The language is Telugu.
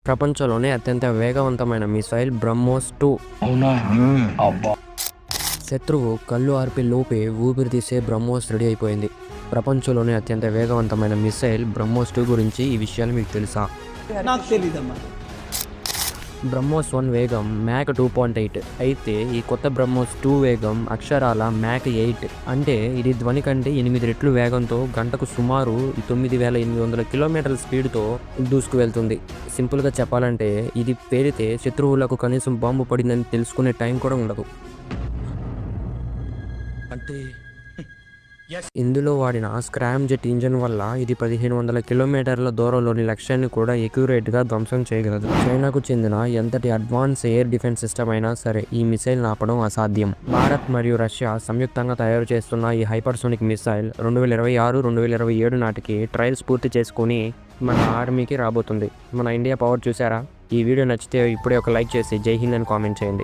ప్రపంచంలోనే అత్యంత వేగవంతమైన మిసైల్ బ్రహ్మోస్ 2. అవునా? అబ్బా! శత్రువు కళ్ళు ఆర్పే లోపే ఊపిరి తీసే బ్రహ్మోస్ రెడీ అయిపోయింది. ప్రపంచంలోనే అత్యంత వేగవంతమైన మిసైల్ బ్రహ్మోస్ 2 గురించి ఈ విషయాలు మీకు తెలుసా? నాకు తెలీదమ్మా. బ్రహ్మోస్ 1 వేగం మ్యాక్ 2.8 అయితే ఈ కొత్త బ్రహ్మోస్ 2 వేగం అక్షరాల మ్యాక్ 8. అంటే ఇది ధ్వని కంటే 8 రెట్లు వేగంతో గంటకు సుమారు 9800 కిలోమీటర్ల స్పీడ్తో దూసుకు వెళ్తుంది. సింపుల్గా చెప్పాలంటే ఇది పేలితే శత్రువులకు కనీసం బాంబు పడిందని తెలుసుకునే టైం కూడా ఉండదు. అంటే ఇందులో వాడిన స్క్రామ్ జెట్ ఇంజన్ వల్ల ఇది 1500 కిలోమీటర్ల దూరంలోని లక్ష్యాన్ని కూడా ఎక్యురేట్గా ధ్వంసం చేయగలదు. చైనాకు చెందిన ఎంతటి అడ్వాన్స్ ఎయిర్ డిఫెన్స్ సిస్టమ్ అయినా సరే ఈ మిసైల్ ఆపడం అసాధ్యం. భారత్ మరియు రష్యా సంయుక్తంగా తయారు చేస్తున్న ఈ హైపర్సోనిక్ మిసైల్ 2026-2027 నాటికి ట్రయల్స్ పూర్తి చేసుకుని మన ఆర్మీకి రాబోతుంది. మన ఇండియా పవర్ చూసారా? ఈ వీడియో నచ్చితే ఇప్పుడే ఒక లైక్ చేసి జై హింద్ అని కామెంట్ చేయండి.